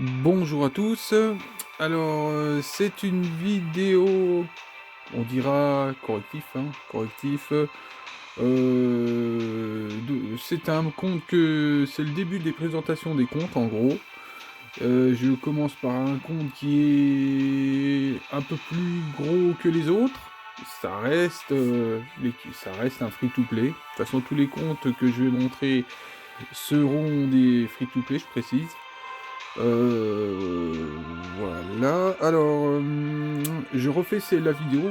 Bonjour à tous. Alors, c'est une vidéo, on dira correctif, hein, correctif. C'est un compte que c'est le début des présentations des comptes, en gros. Je commence par un compte qui est un peu plus gros que les autres. Ça reste un free-to-play. De toute façon, tous les comptes que je vais montrer seront des free-to-play, je précise. Voilà. Alors, je refais la vidéo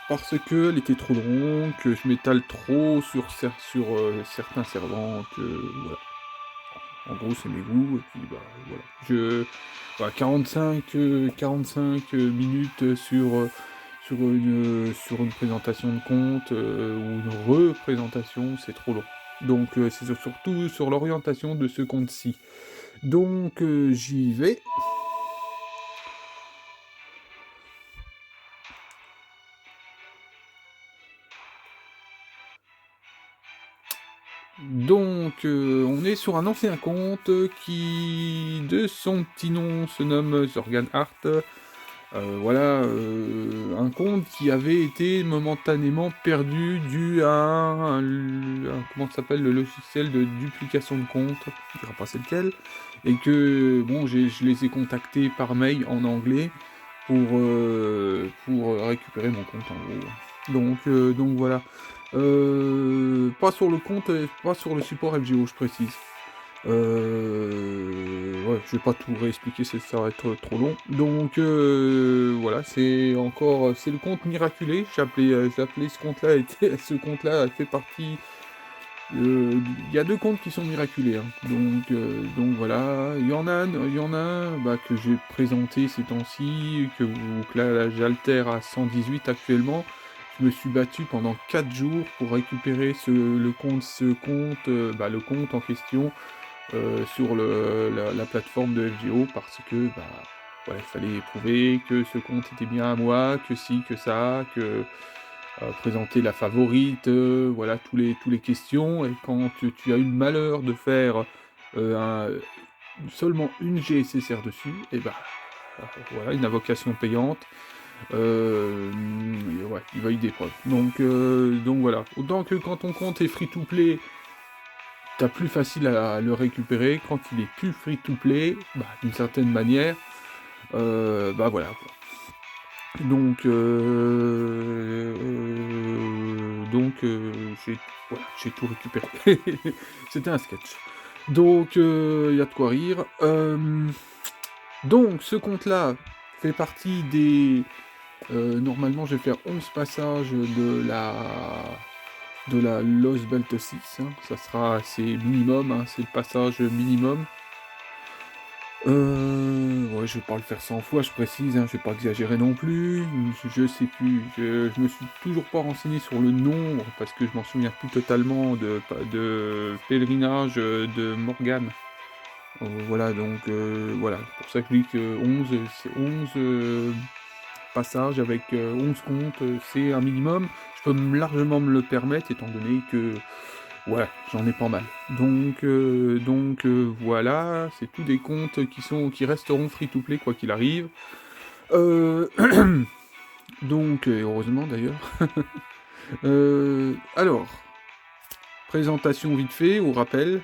parce que elle était trop longue, que je m'étale trop sur certains servants, que voilà. En gros, c'est mes goûts, et puis bah voilà. Voilà, 45 minutes sur une présentation de compte ou une représentation, c'est trop long. Donc, c'est surtout sur l'orientation de ce compte-ci. Donc, j'y vais. Donc, on est sur un ancien compte qui, de son petit nom, se nomme Zorgan Art. Voilà, un compte qui avait été momentanément perdu dû à comment ça s'appelle, le logiciel de duplication de compte, je dirais pas c'est lequel, et que, bon, je les ai contactés par mail en anglais pour récupérer mon compte, en gros. Donc voilà. Pas sur le compte, pas sur le support FGO, je précise. Ouais, je vais pas tout réexpliquer, ça va être trop long. Donc voilà, c'est le compte miraculé. J'ai appelé ce compte-là, ce compte-là fait partie. Il y a deux comptes qui sont miraculés, hein. Donc voilà, il y en a un bah, que j'ai présenté ces temps-ci, que là j'altère à 118 actuellement. Je me suis battu pendant 4 jours pour récupérer bah, le compte en question sur la plateforme de FGO parce que bah voilà, il fallait prouver que ce compte était bien à moi, que si, que ça, que présenter la favorite, voilà tous les questions. Et quand tu as eu le malheur de faire seulement une GSSR dessus, et bah voilà, une invocation payante, ouais, il va y des preuves. Donc voilà. Autant que quand ton compte est free-to-play, t'as plus facile à le récupérer. Quand il est plus free-to-play, bah, d'une certaine manière, bah voilà. Donc, voilà, j'ai tout récupéré. C'était un sketch. Donc, il y a de quoi rire. Donc, ce compte-là fait partie des... normalement, je vais faire 11 passages de la Lost Belt 6, hein. Ça sera assez minimum, hein, c'est le passage minimum. Ouais, je vais pas le faire 100 fois, je précise, hein, je vais pas exagérer non plus. Je sais plus, je me suis toujours pas renseigné sur le nombre, parce que je m'en souviens plus totalement de pèlerinage de Morgane. Voilà, donc voilà, c'est pour ça que je dis que 11, c'est 11 passages avec 11 comptes, c'est un minimum. Je peux largement me le permettre, étant donné que ouais, j'en ai pas mal. Voilà, c'est tous des comptes qui resteront free-to-play quoi qu'il arrive. Euh, donc, heureusement d'ailleurs. Alors, présentation vite fait, au rappel.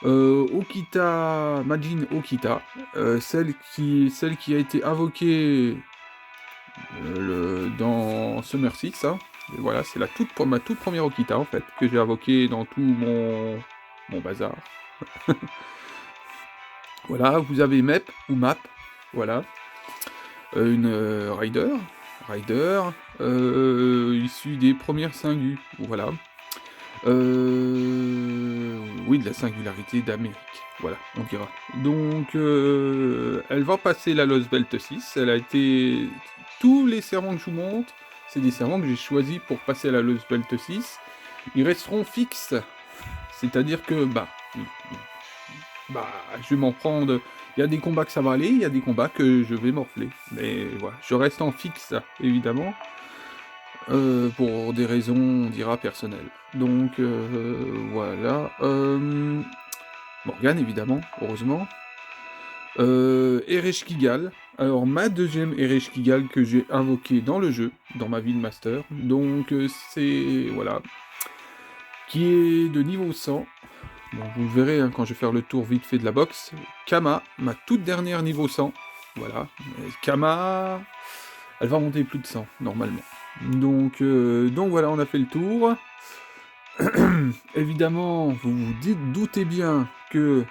Okita, Majin Okita, celle qui a été invoquée dans Summer Six, hein. Et voilà, c'est ma toute première Okita en fait, que j'ai invoquée dans tout mon bazar. Voilà, vous avez MEP ou MAP, voilà. Une Rider, issue des premières Singu, voilà. Oui, de la singularité d'Amérique, voilà, on dira. Donc, elle va passer la Lost Belt 6, elle a été... Tous les serments que je vous montre, c'est des serments que j'ai choisis pour passer à la Lost Belt 6. Ils resteront fixes, c'est-à-dire que, bah, je vais m'en prendre. Il y a des combats que ça va aller, il y a des combats que je vais morfler. Mais voilà, je reste en fixe, évidemment, pour des raisons, on dira, personnelles. Donc, voilà. Morgane, évidemment, heureusement. Ereshkigal. Alors, ma deuxième Ereshkigal que j'ai invoquée dans le jeu, dans ma vie de master. Donc, c'est... Voilà. Qui est de niveau 100. Bon, vous le verrez hein, quand je vais faire le tour vite fait de la box. Kama, ma toute dernière niveau 100. Voilà. Kama, elle va monter plus de 100, normalement. Donc voilà, on a fait le tour. Évidemment, vous vous doutez bien que,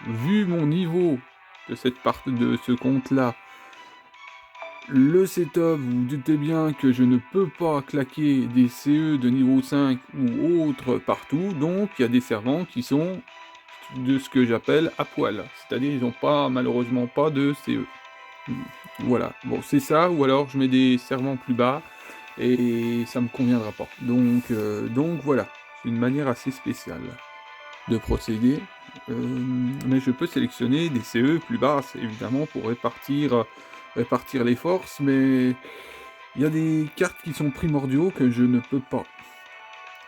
vu mon niveau de cette partie de ce compte-là, le setup, vous vous doutez bien que je ne peux pas claquer des CE de niveau 5 ou autres partout, donc il y a des servants qui sont de ce que j'appelle à poil, c'est-à-dire ils n'ont malheureusement pas de CE. Voilà, bon c'est ça, ou alors je mets des servants plus bas, et ça me conviendra pas. Donc voilà, c'est une manière assez spéciale de procéder, mais je peux sélectionner des CE plus basses, évidemment, pour répartir les forces, mais il y a des cartes qui sont primordiaux que je ne peux pas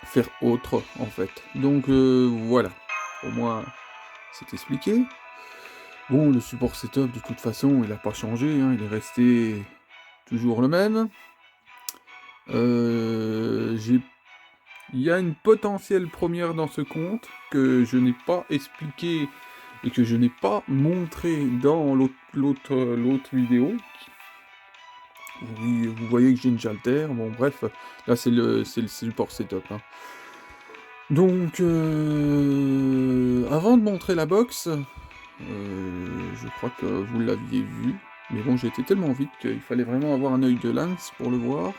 faire autre, en fait. Donc voilà, au moins c'est expliqué. Bon, le support setup, de toute façon, il n'a pas changé, hein, il est resté toujours le même. Il y a une potentielle première dans ce compte que je n'ai pas expliqué et que je n'ai pas montré dans l'autre vidéo. Vous voyez que j'ai une Jalter, bon bref, là c'est le support setup. Hein. Donc, avant de montrer la box, je crois que vous l'aviez vu, mais bon j'étais tellement vite qu'il fallait vraiment avoir un œil de lynx pour le voir.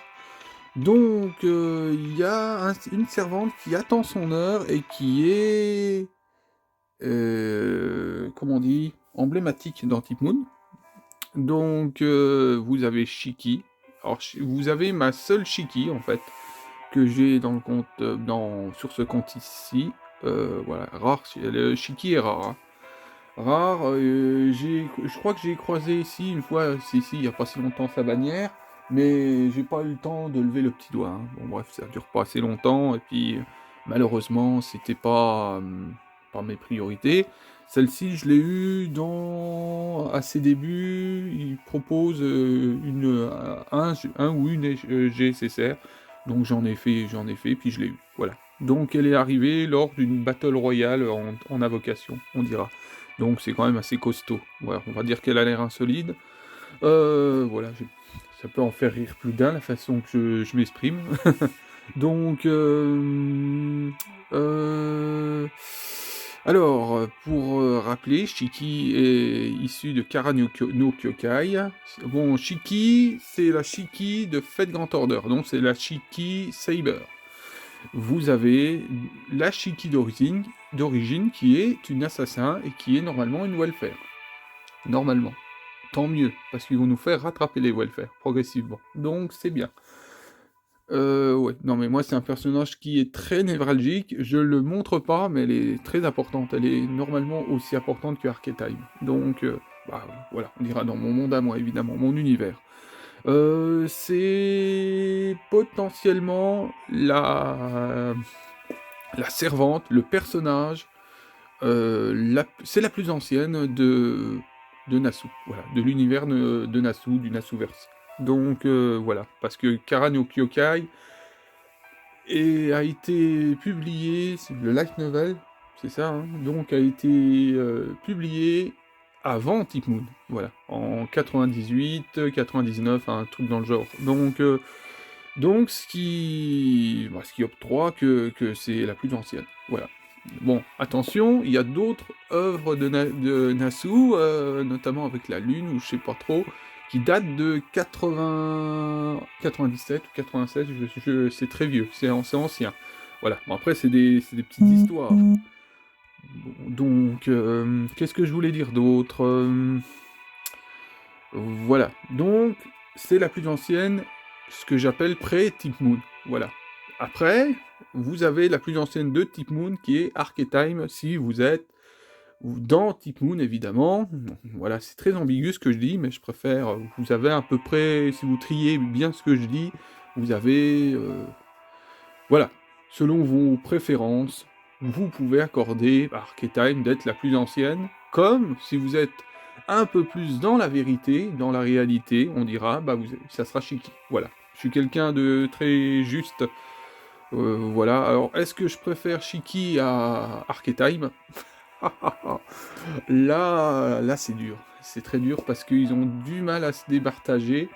Donc, il y a une servante qui attend son heure et qui est, comment on dit, emblématique dans Type Moon. Donc, vous avez Shiki. Alors, vous avez ma seule Shiki, en fait, que j'ai dans le compte, sur ce compte ici. Voilà, rare, le Shiki est rare. Hein. Rare, je crois que j'ai croisé ici, une fois, il n'y a pas si longtemps, sa bannière. Mais j'ai pas eu le temps de lever le petit doigt. Hein. Bon bref, ça dure pas assez longtemps, et puis malheureusement, c'était pas mes priorités. Celle-ci, je l'ai eue à ses débuts, il propose un ou une GSSR, donc j'en ai fait, puis je l'ai eu. Voilà. Donc elle est arrivée lors d'une battle royale en invocation, on dira. Donc c'est quand même assez costaud. Voilà, on va dire qu'elle a l'air insolide. Voilà, ça peut en faire rire plus d'un, la façon que je m'exprime. Donc, alors, pour rappeler, Shiki est issu de Kara no Kyokai. Bon, Shiki, c'est la Shiki de Fate Grand Order, donc c'est la Shiki Saber. Vous avez la Shiki d'origine qui est une assassin et qui est normalement une welfare. Normalement. Tant mieux, parce qu'ils vont nous faire rattraper les welfare progressivement. Donc c'est bien. Ouais, non mais moi c'est un personnage qui est très névralgique, je le montre pas, mais elle est très importante, elle est normalement aussi importante que Archetype. Donc, voilà, on dira dans mon monde à moi, évidemment, mon univers. C'est potentiellement la servante, le personnage, c'est la plus ancienne de Nasu, voilà, de l'univers de Nasu, du Nasuverse. Donc voilà, parce que Kara no Kyokai a été publié, c'est le light novel, c'est ça, hein, donc a été publié avant Type Moon, voilà, en 98, 99, un truc dans le genre. Donc ce qui octroie que c'est la plus ancienne, voilà. Bon, attention, il y a d'autres œuvres de Nasu, notamment avec la Lune, ou je sais pas trop, qui datent de 97 ou 96, c'est très vieux, c'est ancien. Voilà, bon après c'est des petites histoires. Bon, donc, qu'est-ce que je voulais dire d'autre voilà, donc c'est la plus ancienne, ce que j'appelle pré-Type Moon, voilà. Après, vous avez la plus ancienne de Type Moon, qui est Archetype, si vous êtes dans Type Moon, évidemment. Voilà, c'est très ambigu ce que je dis, mais je préfère, vous avez à peu près, si vous triez bien ce que je dis, vous avez, voilà, selon vos préférences, vous pouvez accorder à Archetype d'être la plus ancienne, Comme si vous êtes un peu plus dans la vérité, dans la réalité, on dira, bah ça sera Shiki. Voilà. Je suis quelqu'un de très juste. Voilà. Alors, est-ce que je préfère Shiki à Archetyme? Là, c'est dur. C'est très dur parce qu'ils ont du mal à se départager.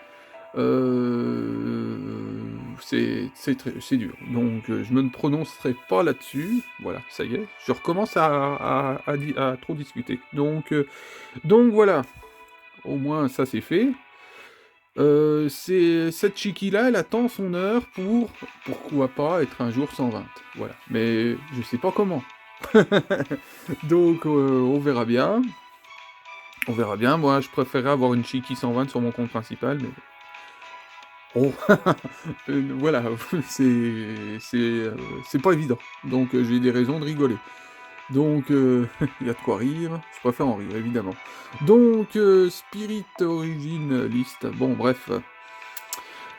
C'est dur. Donc, je me prononcerai pas là-dessus. Voilà, ça y est. Je recommence à trop discuter. Donc voilà. Au moins, ça c'est fait. Cette Chiki-là, elle attend son heure pour, pourquoi pas, être un jour 120. Voilà. Mais je sais pas comment. Donc, on verra bien. On verra bien. Moi, je préférerais avoir une Chiki 120 sur mon compte principal, mais... Oh, voilà, c'est pas évident. Donc, j'ai des raisons de rigoler. Donc, il y a de quoi rire. Je préfère en rire, évidemment. Donc, Spirit Origin List. Bon, bref.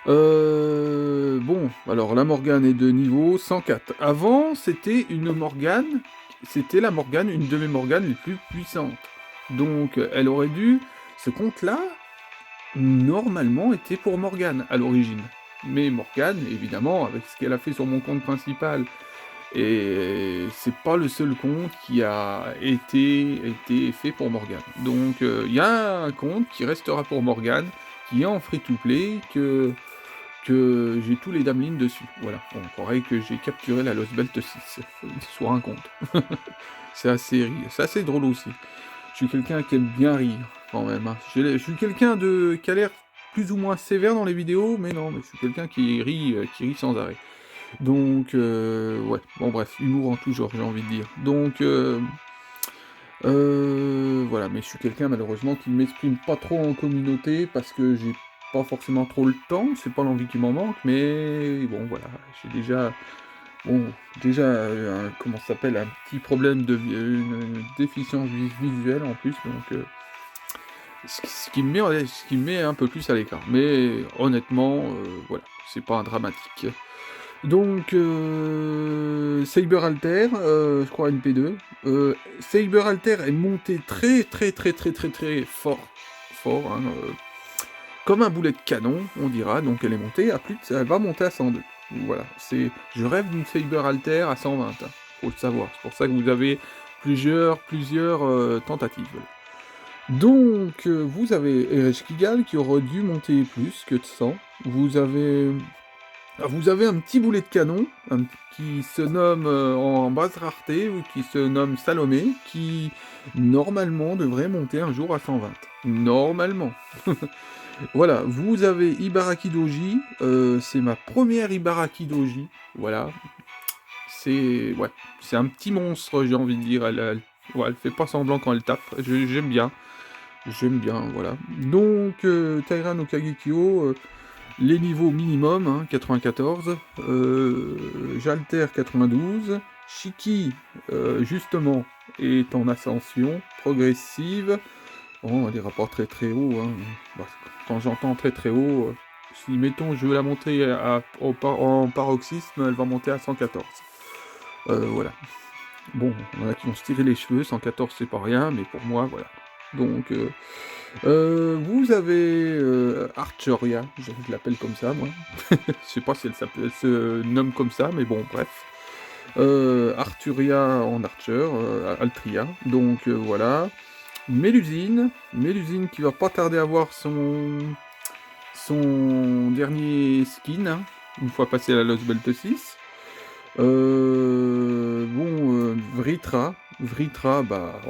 Bon, alors la Morgane est de niveau 104. Avant, c'était la Morgane, une de mes Morganes les plus puissantes. Donc, elle aurait dû, ce compte-là, normalement, était pour Morgane, à l'origine. Mais Morgane, évidemment, avec ce qu'elle a fait sur mon compte principal, et c'est pas le seul compte qui a été fait pour Morgane. Donc, il y a un compte qui restera pour Morgane, qui est en free-to-play, que j'ai tous les damelines dessus. Voilà, on croirait que j'ai capturé la Lost Belt 6 sur un compte. C'est assez drôle aussi. Je suis quelqu'un qui aime bien rire, quand même. Hein. Je suis quelqu'un qui a l'air plus ou moins sévère dans les vidéos, mais non, mais je suis quelqu'un qui rit sans arrêt. Donc, ouais, bon bref, humour en tout genre, j'ai envie de dire. Donc, voilà, mais je suis quelqu'un malheureusement qui ne m'exprime pas trop en communauté parce que j'ai pas forcément trop le temps, c'est pas l'envie qui m'en manque, mais bon voilà, j'ai déjà, comment ça s'appelle, un petit problème une déficience visuelle en plus, donc ce qui me met un peu plus à l'écart. Mais honnêtement, voilà, c'est pas un dramatique. Donc, Saber Alter, je crois NP2. Saber Alter est monté très fort, hein, comme un boulet de canon, on dira. Donc elle est montée à elle va monter à 102. Voilà, je rêve d'une Saber Alter à 120. Hein, faut le savoir. C'est pour ça que vous avez plusieurs tentatives. Donc, vous avez Erech Kigal qui aurait dû monter plus que de 100. Vous avez un petit boulet de canon qui se nomme en basse rareté, ou qui se nomme Salomé, qui normalement devrait monter un jour à 120. Normalement. Voilà, vous avez Ibaraki Doji, c'est ma première Ibaraki Doji, voilà. C'est un petit monstre, j'ai envie de dire, elle fait pas semblant quand elle tape, j'aime bien, voilà. Donc, Taira no Kagekyo, les niveaux minimum, hein, 94, Jalter 92, Shiki, justement, est en ascension progressive. Oh, des rapports très hauts. Hein. Bah, quand j'entends très haut, si mettons je veux la monter en paroxysme, elle va monter à 114. Voilà. Bon, il y en a qui vont se tirer les cheveux, 114 c'est pas rien, mais pour moi, voilà. Donc, vous avez Archeria, je l'appelle comme ça, moi. Je sais pas si elle se nomme comme ça, mais bon, bref. Arturia en Archer, Altria, donc voilà. Mélusine qui va pas tarder à avoir son dernier skin, hein, une fois passé la Lost Belt 6. Vritra, bah,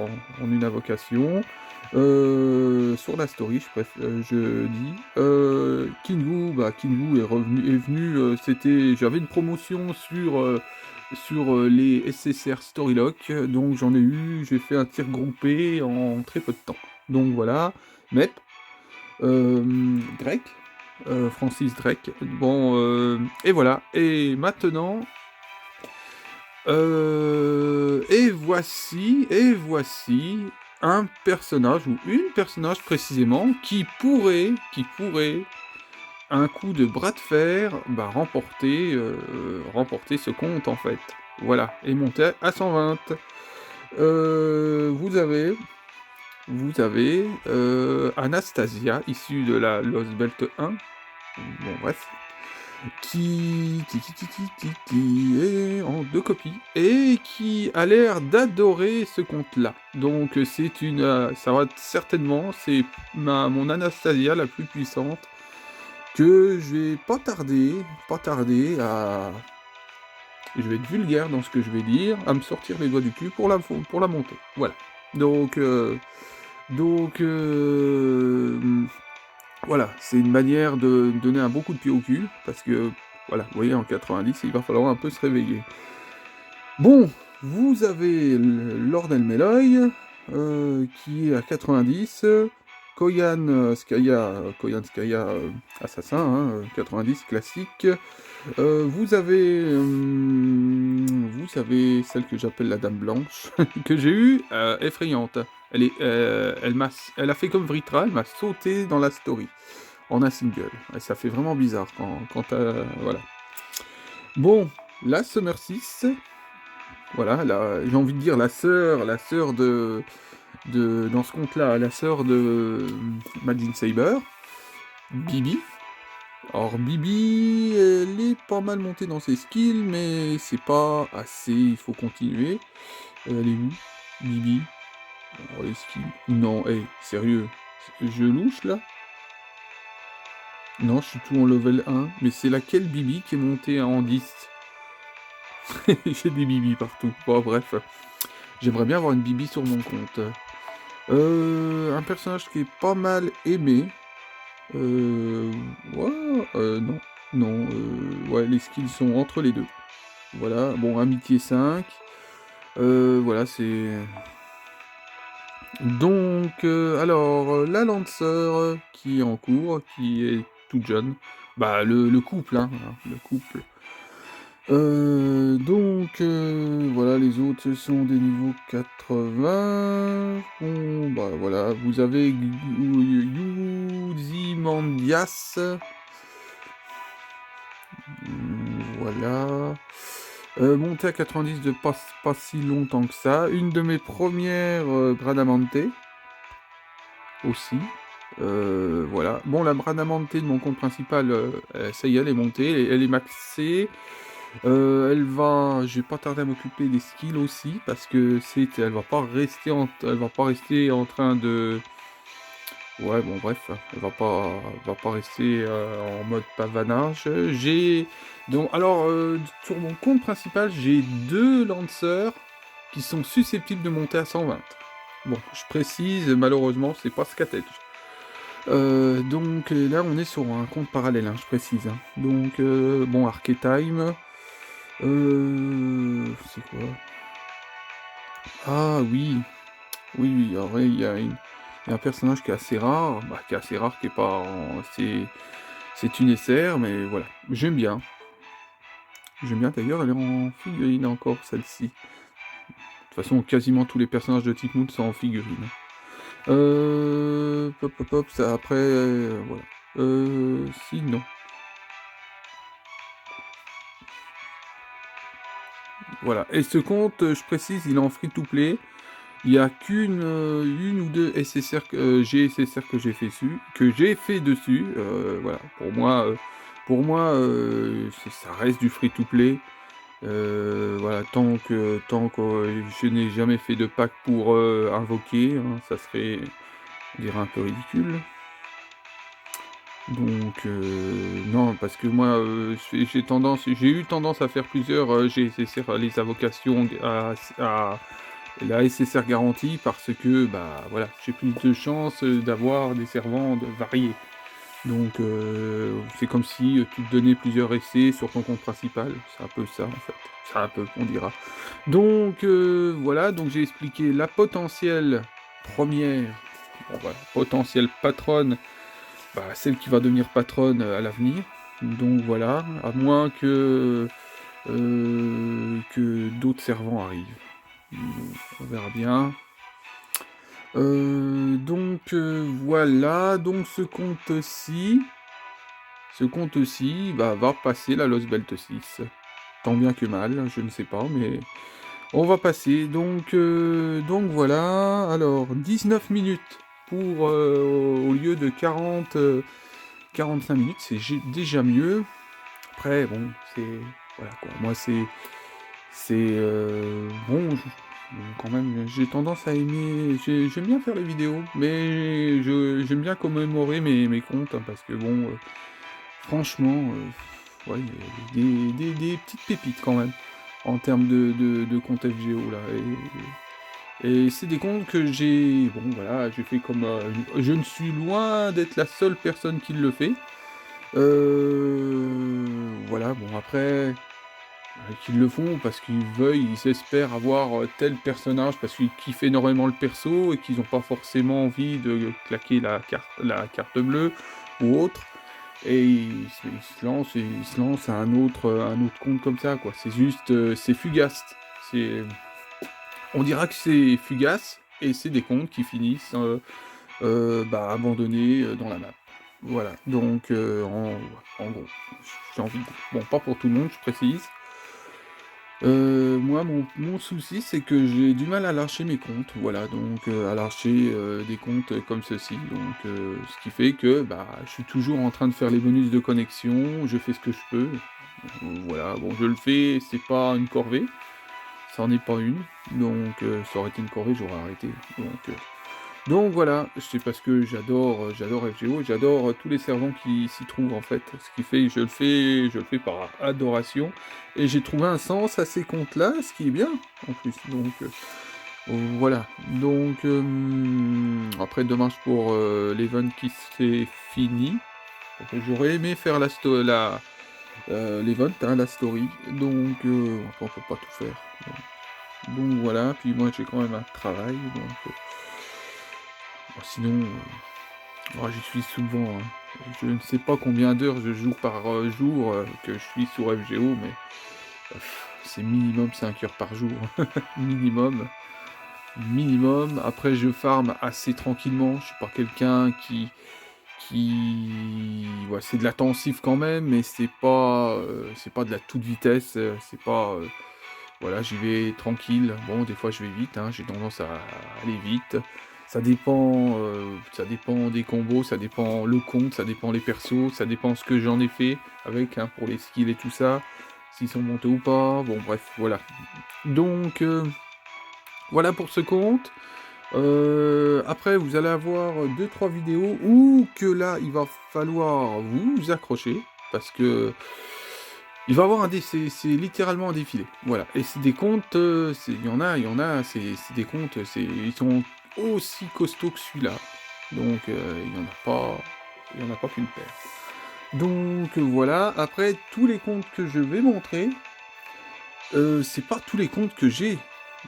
en une invocation. Sur la story, je dis. Kingu, bah, Kingu est venu, j'avais une promotion sur les SSR Storylock, donc j'ai fait un tir groupé en très peu de temps. Donc voilà, Mep, Drake, Francis Drake, bon, et voilà, et maintenant, et voici un personnage, ou une personnage précisément, qui pourrait, un coup de bras de fer, bah, remporter ce compte en fait. Voilà, et monter à 120. Vous avez vous avez Anastasia, issue de la Lost Belt 1, bon bref, qui est en 2 copies, et qui a l'air d'adorer ce conte-là. Donc c'est une, ça va certainement, c'est mon Anastasia la plus puissante, que je vais pas tarder à... Je vais être vulgaire dans ce que je vais dire, à me sortir les doigts du cul pour la monter. Voilà. Donc, voilà, c'est une manière de donner un bon coup de pied au cul, parce que, voilà, vous voyez, en 90, il va falloir un peu se réveiller. Bon, vous avez Lord Elmeloy, qui est à 90, Koyan Skaya, Assassin, hein, 90, classique. Vous avez celle que j'appelle la Dame Blanche, que j'ai eue, effrayante. Elle a fait comme Vritra, elle m'a sauté dans la story, en un single. Et ça fait vraiment bizarre voilà. Bon, la Summer 6, voilà, j'ai envie de dire la sœur dans ce conte-là, la sœur de Majin Saber, Bibi. Alors Bibi, elle est pas mal montée dans ses skills, mais c'est pas assez, il faut continuer. Elle est où, Bibi? Alors les skills... Non, sérieux, je louche là? Non, je suis tout en level 1, mais c'est laquelle Bibi qui est montée en 10? J'ai des Bibi partout, bon bref. J'aimerais bien avoir une Bibi sur mon compte. Un personnage qui est pas mal aimé. Non. Non, ouais, les skills sont entre les deux. Voilà, bon, amitié 5. Voilà, c'est... Donc, alors, la Lancer qui est en cours, qui est toute jeune. Bah, le couple, hein, le couple. Voilà, les autres, ce sont des niveaux 80. Bon, bah voilà, vous avez Yuzimandias. Voilà. Monté à 90 de pas si longtemps que ça. Une de mes premières Bradamante. Aussi. Voilà. Bon, la Bradamante de mon compte principal, ça y est, elle est montée. Elle est maxée. Je vais pas tarder à m'occuper des skills aussi, parce que elle va pas rester en train de... Ouais, bon, bref, elle va pas rester en mode pavanage. Alors, sur mon compte principal, j'ai 2 lanceurs qui sont susceptibles de monter à 120. Bon, je précise, malheureusement, c'est pas Scatedge. Donc là, on est sur un compte parallèle, hein, je précise. Hein. Donc, bon, Archetyme. C'est quoi? Ah oui, oui, en vrai, il y a un personnage qui est assez rare, qui est pas c'est une SR, mais voilà, j'aime bien. J'aime bien d'ailleurs, elle est en figurine encore, celle-ci. De toute façon, quasiment tous les personnages de Type Moon sont en figurine. Ça après, voilà. Si, non. Voilà, et ce compte, je précise, il est en free-to-play. Il n'y a une ou deux SSR, GSSR que j'ai fait dessus. Voilà, pour moi, ça reste du free-to-play. Voilà, tant que je n'ai jamais fait de pack pour invoquer, hein, ça serait, on dirait, un peu ridicule. Donc non, parce que moi j'ai eu tendance à faire plusieurs GSSR, les invocations à la SSR garantie, parce que bah voilà, j'ai plus de chances d'avoir des servants variés. Donc c'est comme si tu te donnais plusieurs essais sur ton compte principal, c'est un peu ça en fait. C'est un peu, on dira. Donc voilà, donc j'ai expliqué la potentielle première, bon, voilà, potentielle patronne, celle qui va devenir patronne à l'avenir. Donc voilà, à moins que d'autres servants arrivent. On verra bien. Voilà, donc ce compte-ci va passer la Lost Belt 6. Tant bien que mal, je ne sais pas, mais On va passer, donc voilà, alors 19 minutes pour, au lieu de 45 minutes, c'est déjà mieux. Après, bon, c'est, voilà quoi, moi bon, quand même, j'ai tendance à aimer, j'aime bien faire les vidéos, mais j'aime bien commémorer mes comptes, hein, parce que bon, franchement, ouais, il y a des petites pépites quand même, en termes de comptes FGO là, et c'est des comptes que j'ai, bon voilà, j'ai fait comme, je ne suis loin d'être la seule personne qui le fait. Voilà, bon après, qu'ils le font parce qu'ils veuillent, ils espèrent avoir tel personnage parce qu'ils kiffent énormément le perso et qu'ils n'ont pas forcément envie de claquer la carte bleue ou autre. Et ils se lancent à un autre compte comme ça, quoi. C'est juste, c'est fugace. C'est, on dira que c'est fugace et c'est des comptes qui finissent abandonnés dans la map. Voilà. Donc en gros, j'ai envie de dire. Bon, pas pour tout le monde, je précise. Moi, mon souci, c'est que j'ai du mal à lâcher mes comptes, voilà, donc à lâcher des comptes comme ceci, donc ce qui fait que bah, je suis toujours en train de faire les bonus de connexion, je fais ce que je peux, voilà, bon, je le fais, c'est pas une corvée, ça en est pas une, donc ça aurait été une corvée, j'aurais arrêté, donc voilà, c'est parce que j'adore FGO, j'adore tous les servants qui s'y trouvent en fait. Ce qui fait que je le fais par adoration. Et j'ai trouvé un sens à ces comptes-là, ce qui est bien en plus. Donc voilà. Donc après dommage pour l'event qui s'est fini. J'aurais aimé faire l'event, hein, la story. Donc après, on peut pas tout faire. Donc voilà. Puis moi j'ai quand même un travail. Donc sinon. Oh, j'y suis souvent, hein. Je ne sais pas combien d'heures je joue par jour que je suis sur FGO, mais c'est minimum 5 heures par jour. Minimum. Minimum. Après, je farm assez tranquillement. Je suis pas quelqu'un Ouais, c'est de l'intensif quand même, mais c'est pas de la toute vitesse. C'est pas... voilà, j'y vais tranquille. Bon, des fois je vais vite, hein, j'ai tendance à aller vite. Ça dépend des combos, ça dépend le compte, ça dépend les persos, ça dépend ce que j'en ai fait avec, hein, pour les skills et tout ça, s'ils sont montés ou pas. Bon, bref, voilà. Donc, voilà pour ce compte. Après, vous allez avoir 2-3 vidéos où que là, il va falloir vous accrocher parce que il va y avoir c'est littéralement un défilé, voilà. Et c'est des comptes, c'est des comptes, ils sont aussi costauds que celui-là. Donc il y en a pas qu'une paire. Donc voilà. Après tous les comptes que je vais montrer, c'est pas tous les comptes que j'ai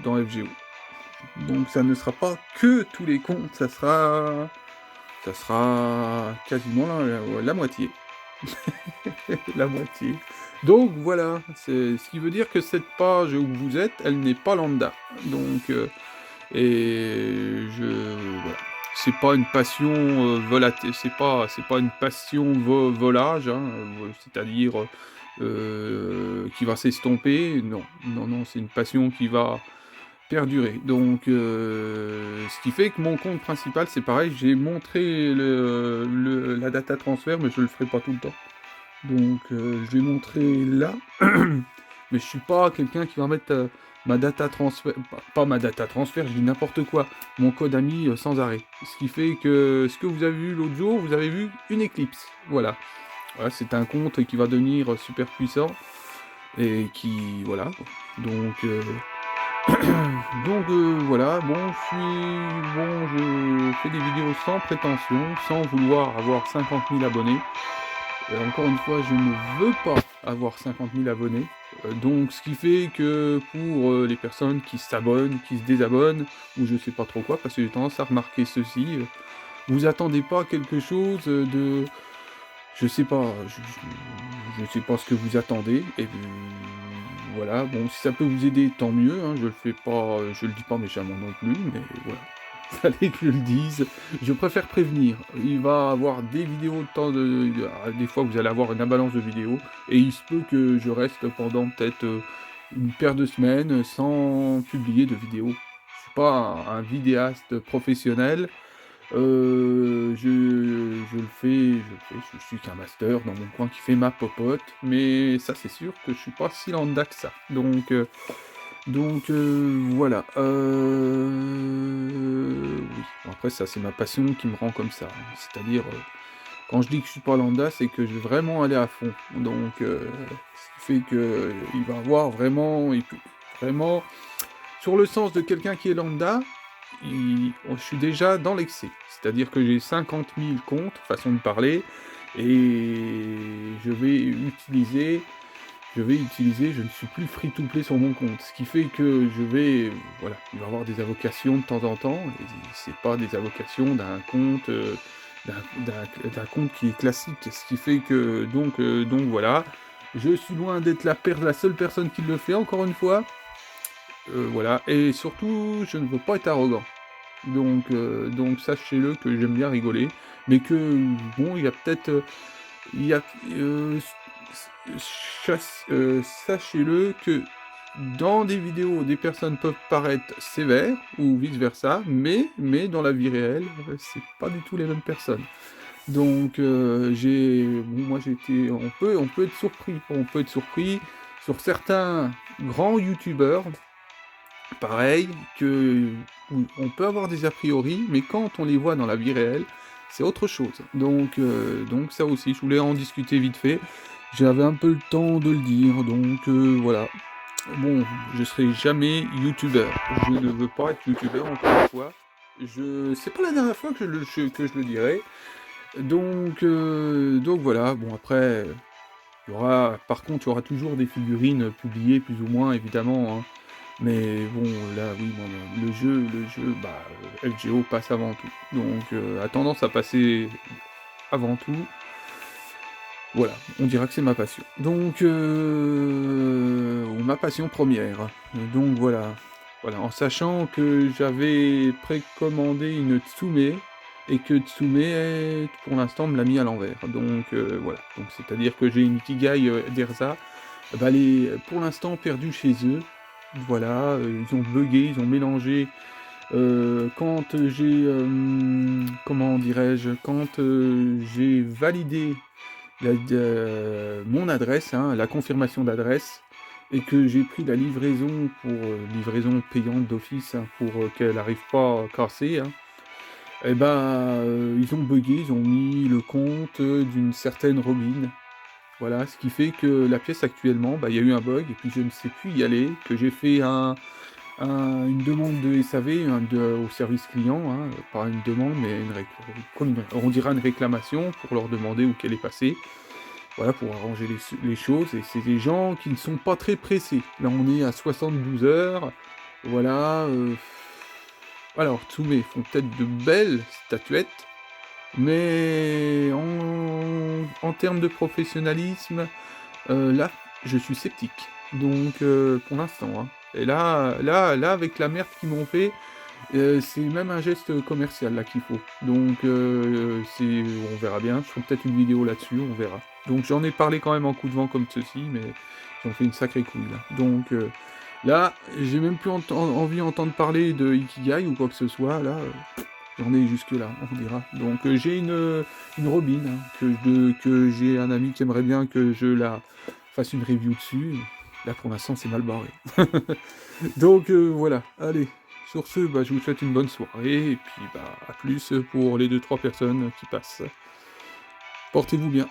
dans FGO. Donc ça ne sera pas que tous les comptes, ça sera quasiment la moitié. La moitié. Donc voilà, c'est ce qui veut dire que cette page où vous êtes, elle n'est pas lambda. Donc voilà. C'est pas une passion c'est pas une passion volage, hein, c'est-à-dire qui va s'estomper. Non, non, non, c'est une passion qui va perdurer. Donc ce qui fait que mon compte principal, c'est pareil, j'ai montré la data transfert, mais je le ferai pas tout le temps. Donc je vais montrer là, mais je suis pas quelqu'un qui va mettre ma data transfert, pas ma data transfert, je dis n'importe quoi, mon code ami sans arrêt. Ce qui fait que ce que vous avez vu l'autre jour, vous avez vu une éclipse. Voilà. Voilà, c'est un compte qui va devenir super puissant et qui voilà. Donc voilà, bon, je fais des vidéos sans prétention, sans vouloir avoir 50 000 abonnés. Encore une fois, je ne veux pas avoir 50 000 abonnés. Donc, ce qui fait que pour les personnes qui s'abonnent, qui se désabonnent, ou je sais pas trop quoi, parce que j'ai tendance à remarquer ceci, vous attendez pas quelque chose de... Je sais pas, je sais pas ce que vous attendez, et puis voilà, bon, si ça peut vous aider, tant mieux, hein, je le fais pas, je le dis pas méchamment non plus, mais voilà. Fallait que je le dise. Je préfère prévenir. Il va avoir des vidéos des fois vous allez avoir une avalanche de vidéos. Et il se peut que je reste pendant peut-être une paire de semaines sans publier de vidéo. Je suis pas un vidéaste professionnel. Je le fais, je suis qu'un master dans mon coin qui fait ma popote, mais ça c'est sûr que je suis pas si lambda que ça. Voilà. Oui. Bon, après ça c'est ma passion qui me rend comme ça, hein. C'est-à-dire, quand je dis que je suis pas lambda, c'est que je vais vraiment aller à fond. Ce qui fait que il va avoir vraiment vraiment sur le sens de quelqu'un qui est lambda, je suis déjà dans l'excès. C'est-à-dire que j'ai 50 000 comptes, façon de parler, et je ne suis plus free-to-play sur mon compte. Ce qui fait que voilà, il va y avoir des allocations de temps en temps, et c'est pas des allocations d'un compte, d'un compte qui est classique. Ce qui fait que, donc voilà, je suis loin d'être la seule personne qui le fait, encore une fois. Voilà, et surtout, je ne veux pas être arrogant. Donc sachez-le que j'aime bien rigoler, mais que, bon, il y a peut-être, il y a, sachez-le que dans des vidéos, des personnes peuvent paraître sévères, ou vice-versa, mais dans la vie réelle, c'est pas du tout les mêmes personnes. Moi on peut être surpris sur certains grands youtubeurs, pareil, où on peut avoir des a priori, mais quand on les voit dans la vie réelle, c'est autre chose. Donc ça aussi, je voulais en discuter vite fait. J'avais un peu le temps de le dire, voilà. Bon, je serai jamais youtubeur. Je ne veux pas être youtubeur, encore une fois. C'est pas la dernière fois que je le dirai. Donc voilà. Bon, après, par contre, il y aura toujours des figurines publiées, plus ou moins, évidemment, hein. Mais bon, là, oui, bon, LGO passe avant tout. A tendance à passer avant tout. Voilà, on dira que c'est ma passion. Ou ma passion première. Donc voilà. Voilà, en sachant que j'avais précommandé une Tsume, et que Tsume, pour l'instant, me l'a mis à l'envers. Voilà. Donc c'est-à-dire que j'ai une Ikigai d'Erza, elle est pour l'instant perdue chez eux. Voilà, ils ont bugué, ils ont mélangé. Quand comment dirais-je, quand j'ai validé mon adresse, hein, la confirmation d'adresse, et que j'ai pris la livraison livraison payante d'office, hein, pour qu'elle n'arrive pas à casser, hein, et ils ont bugué, ils ont mis le compte d'une certaine Robin. Voilà, ce qui fait que la pièce actuellement, il y a eu un bug, et puis je ne sais plus y aller, que j'ai fait une demande de SAV au service client, hein, pas une demande, mais on dira une réclamation pour leur demander où qu'elle est passée. Voilà, pour arranger les choses, et c'est des gens qui ne sont pas très pressés. Là, on est à 72 heures, voilà. Alors, Tsume font peut-être de belles statuettes, mais en termes de professionnalisme, là, je suis sceptique. Pour l'instant, hein. Et là, avec la merde qu'ils m'ont fait, c'est même un geste commercial là qu'il faut. On verra bien. Je ferai peut-être une vidéo là-dessus, on verra. Donc j'en ai parlé quand même en coup de vent comme ceci, mais ils ont fait une sacrée couille là. Là, j'ai même plus envie d'entendre parler de Ikigai ou quoi que ce soit. Là, j'en ai jusque là, on dira. J'ai une Robin, hein, que j'ai un ami qui aimerait bien que je la fasse une review dessus. Là, pour l'instant, c'est mal barré. Voilà, allez. Sur ce, je vous souhaite une bonne soirée, et puis à plus pour les 2-3 personnes qui passent. Portez-vous bien.